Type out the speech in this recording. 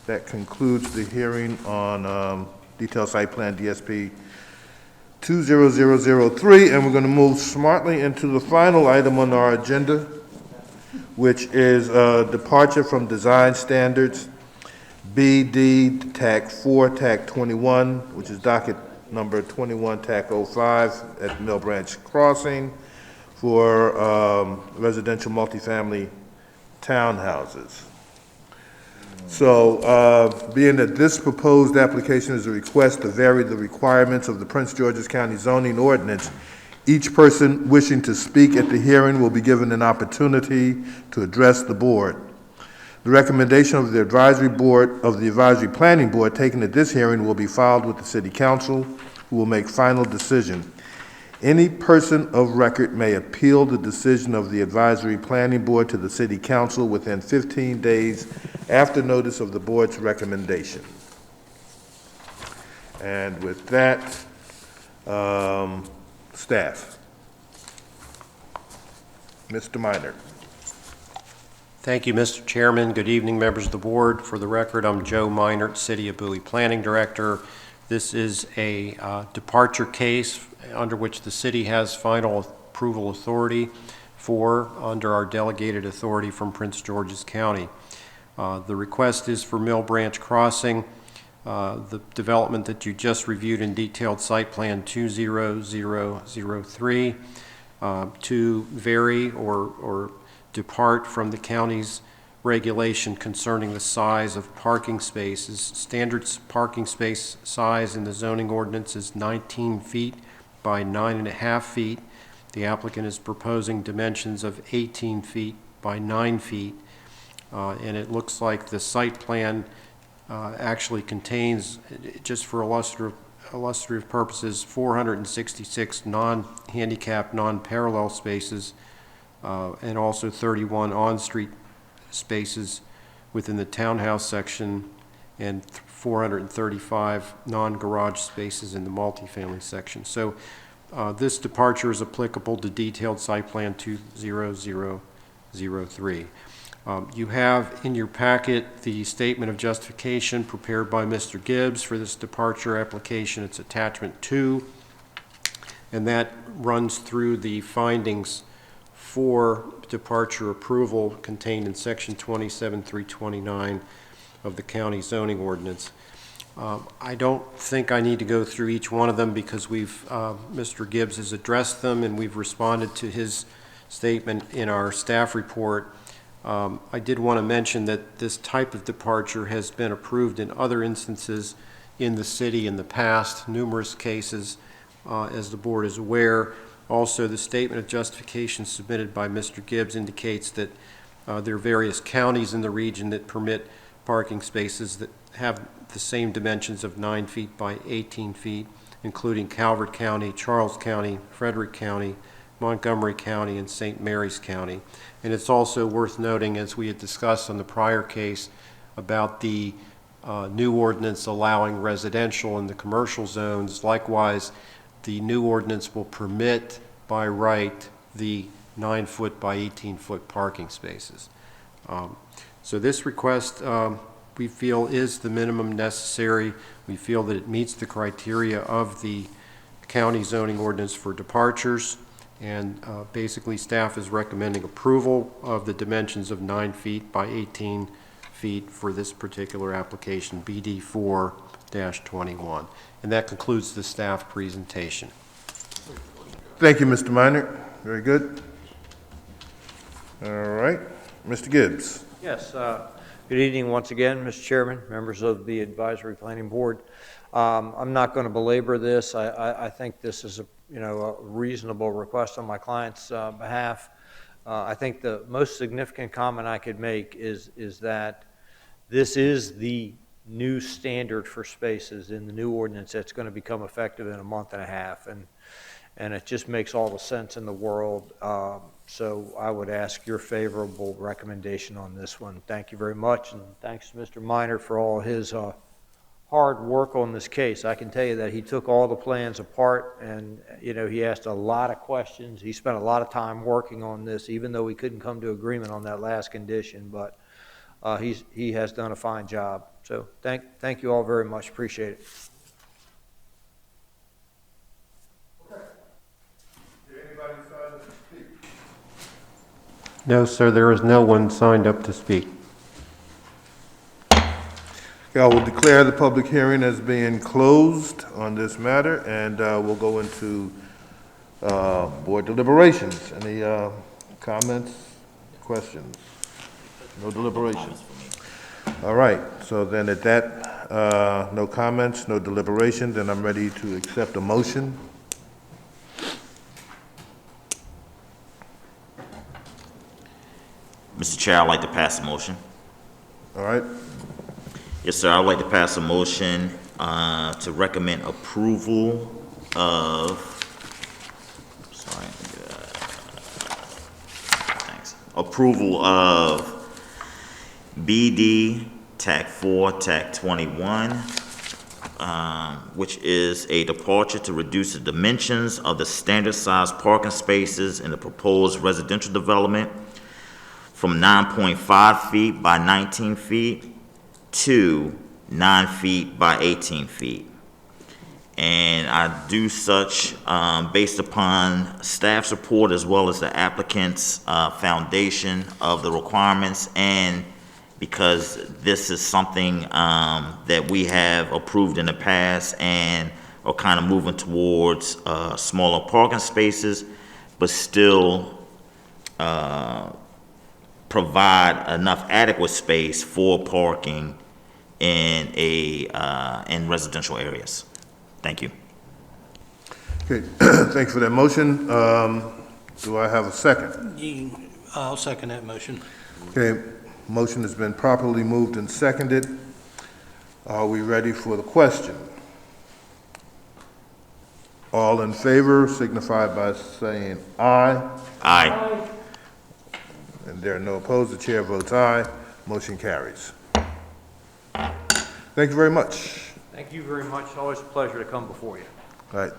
That concludes the hearing on detailed site plan DSP 20003, and we're going to move smartly into the final item on our agenda, which is departure from design standards, BD TAC 4, TAC 21, which is docket number 21, TAC 05 at Mill Branch Crossing for residential multifamily townhouses. So, being that this proposed application is a request to vary the requirements of the Prince George's County zoning ordinance, each person wishing to speak at the hearing will be given an opportunity to address the board. The recommendation of the advisory planning board taken at this hearing will be filed with the city council, who will make final decision. Any person of record may appeal the decision of the advisory planning board to the city council within 15 days after notice of the board's recommendation. And with that, staff. Mr. Minor. Thank you, Mr. Chairman. Good evening, members of the board. For the record, I'm Joe Minert, City of Bowie Planning Director. This is a departure case under which the city has final approval authority for under our delegated authority from Prince George's County. The request is for Mill Branch Crossing, the development that you just reviewed in detailed site plan 20003, to vary or depart from the county's regulation concerning the size of parking spaces. Standard parking space size in the zoning ordinance is 19 feet by 9.5 feet. The applicant is proposing dimensions of 18 feet by 9 feet. And it looks like the site plan actually contains, just for illustrative purposes, 466 non-handicapped, non-parallel spaces, and also 31 on-street spaces within the townhouse section and 435 non-garage spaces in the multifamily section. So this departure is applicable to detailed site plan 20003. You have in your packet the statement of justification prepared by Mr. Gibbs for this departure application. It's attachment 2, and that runs through the findings for departure approval contained in section 27.329 of the county zoning ordinance. I don't think I need to go through each one of them because Mr. Gibbs has addressed them and we've responded to his statement in our staff report. I did want to mention that this type of departure has been approved in other instances in the city in the past, numerous cases, as the board is aware. Also, the statement of justification submitted by Mr. Gibbs indicates that there are various counties in the region that permit parking spaces that have the same dimensions of 9 feet by 18 feet, including Calvert County, Charles County, Frederick County, Montgomery County, and St. Mary's County. And it's also worth noting, as we had discussed on the prior case, about the new ordinance allowing residential in the commercial zones. Likewise, the new ordinance will permit by right the 9-foot by 18-foot parking spaces. So this request we feel is the minimum necessary. We feel that it meets the criteria of the county zoning ordinance for departures, and basically staff is recommending approval of the dimensions of 9 feet by 18 feet for this particular application, BD 4-21. And that concludes the staff presentation. Thank you, Mr. Minor. Very good. All right. Mr. Gibbs. Yes. Good evening once again, Mr. Chairman, members of the Advisory Planning Board. I'm not going to belabor this. I think this is a reasonable request on my client's behalf. I think the most significant comment I could make is that this is the new standard for spaces in the new ordinance that's going to become effective in a month and a half, and it just makes all the sense in the world. So I would ask your favorable recommendation on this one. Thank you very much, and thanks to Mr. Minor for all his hard work on this case. I can tell you that he took all the plans apart, and he asked a lot of questions. He spent a lot of time working on this, even though we couldn't come to agreement on that last condition. But he has done a fine job. So thank you all very much, appreciate it. No, sir, there is no one signed up to speak. Okay, I will declare the public hearing as being closed on this matter, and we'll go into board deliberations. Any comments, questions? No deliberations. All right, so then at that, no comments, no deliberation, then I'm ready to accept a motion. Mr. Chair, I'd like to pass a motion. All right, Yes, sir, I'd like to pass a motion to recommend approval of, sorry, thanks. Approval of BD TAC 4, TAC 21, which is a departure to reduce the dimensions of the standard size parking spaces in the proposed residential development from 9.5 feet by 19 feet to 9 feet by 18 feet. And I do such based upon staff's report as well as the applicant's foundation of the requirements, and because this is something that we have approved in the past and are kind of moving towards smaller parking spaces, but still provide enough adequate space for parking in in residential areas. Thank you. okay, thanks for that motion. Do I have a second? I'll second that motion. Okay, motion has been properly moved and seconded. Are we ready for the question? All in favor signify by saying aye. Aye. And there are no opposed. The chair votes aye. Motion carries. Thank you very much. Thank you very much, always a pleasure to come before you. All right.